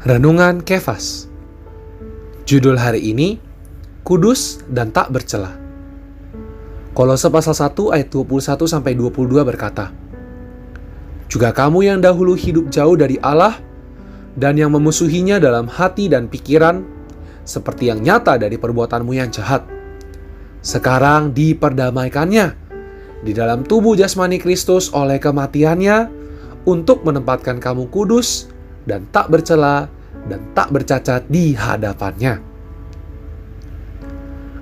Renungan Kefas. Judul hari ini, Kudus dan tak bercela. Kolose pasal 1 ayat 21-22 berkata, "Juga kamu yang dahulu hidup jauh dari Allah dan yang memusuhinya dalam hati dan pikiran, seperti yang nyata dari perbuatanmu yang jahat, sekarang diperdamaikannya di dalam tubuh jasmani Kristus oleh kematiannya, untuk menempatkan kamu kudus dan tak bercela dan tak bercacat di hadapannya."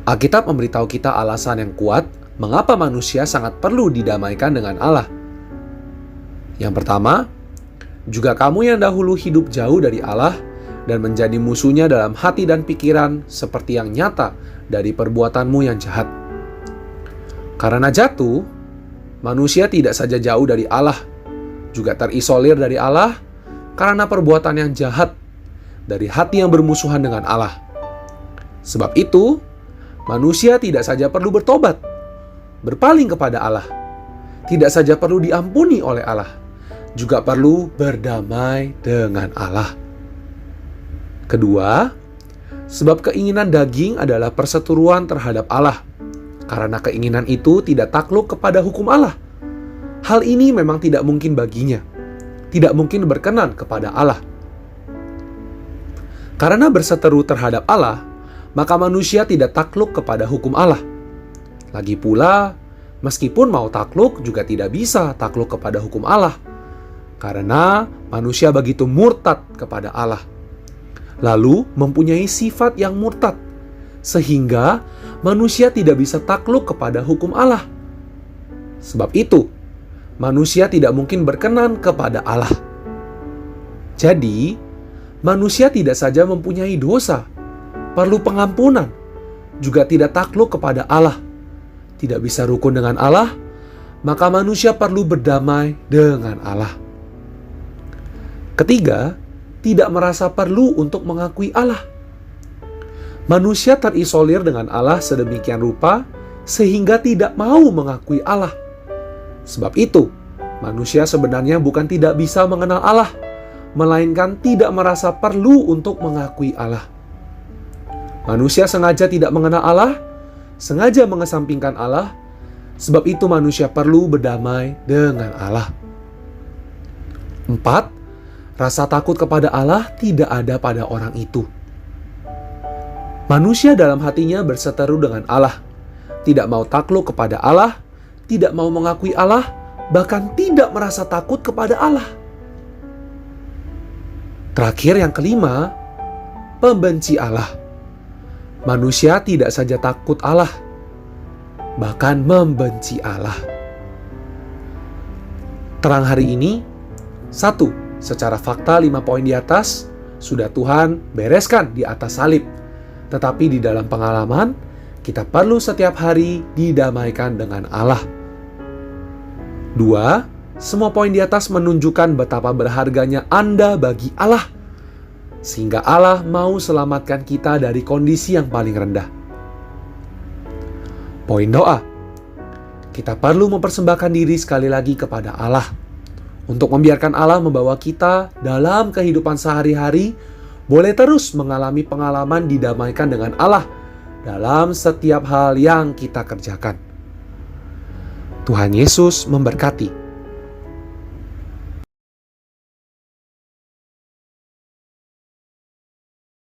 Alkitab memberitahu kita alasan yang kuat mengapa manusia sangat perlu didamaikan dengan Allah. Yang pertama, juga kamu yang dahulu hidup jauh dari Allah dan menjadi musuhnya dalam hati dan pikiran, seperti yang nyata dari perbuatanmu yang jahat. Karena jatuh, manusia tidak saja jauh dari Allah, juga terisolir dari Allah karena perbuatan yang jahat dari hati yang bermusuhan dengan Allah. Sebab itu, manusia tidak saja perlu bertobat, berpaling kepada Allah, tidak saja perlu diampuni oleh Allah, juga perlu berdamai dengan Allah. Kedua, sebab keinginan daging adalah perseteruan terhadap Allah, karena keinginan itu tidak takluk kepada hukum Allah. Hal ini memang tidak mungkin baginya, tidak mungkin berkenan kepada Allah. Karena berseteru terhadap Allah, maka manusia tidak takluk kepada hukum Allah. Lagi pula, meskipun mau takluk juga tidak bisa takluk kepada hukum Allah, karena manusia begitu murtad kepada Allah, lalu mempunyai sifat yang murtad, sehingga manusia tidak bisa takluk kepada hukum Allah. Sebab itu, manusia tidak mungkin berkenan kepada Allah. Jadi, manusia tidak saja mempunyai dosa, perlu pengampunan, juga tidak takluk kepada Allah, tidak bisa rukun dengan Allah, maka manusia perlu berdamai dengan Allah. Ketiga, tidak merasa perlu untuk mengakui Allah. Manusia terisolir dengan Allah sedemikian rupa sehingga tidak mau mengakui Allah. Sebab itu, manusia sebenarnya bukan tidak bisa mengenal Allah, melainkan tidak merasa perlu untuk mengakui Allah. Manusia sengaja tidak mengenal Allah, sengaja mengesampingkan Allah, sebab itu manusia perlu berdamai dengan Allah. 4. Rasa takut kepada Allah tidak ada pada orang itu. Manusia dalam hatinya berseteru dengan Allah, tidak mau takluk kepada Allah, tidak mau mengakui Allah, bahkan tidak merasa takut kepada Allah. Terakhir, yang kelima, pembenci Allah. Manusia tidak saja takut Allah, bahkan membenci Allah. Terang hari ini, 1. Secara fakta 5 poin di atas sudah Tuhan bereskan di atas salib. Tetapi di dalam pengalaman, kita perlu setiap hari didamaikan dengan Allah. 2. Semua poin di atas menunjukkan betapa berharganya Anda bagi Allah, sehingga Allah mau selamatkan kita dari kondisi yang paling rendah. Poin doa. Kita perlu mempersembahkan diri sekali lagi kepada Allah, untuk membiarkan Allah membawa kita dalam kehidupan sehari-hari, boleh terus mengalami pengalaman didamaikan dengan Allah dalam setiap hal yang kita kerjakan. Tuhan Yesus memberkati.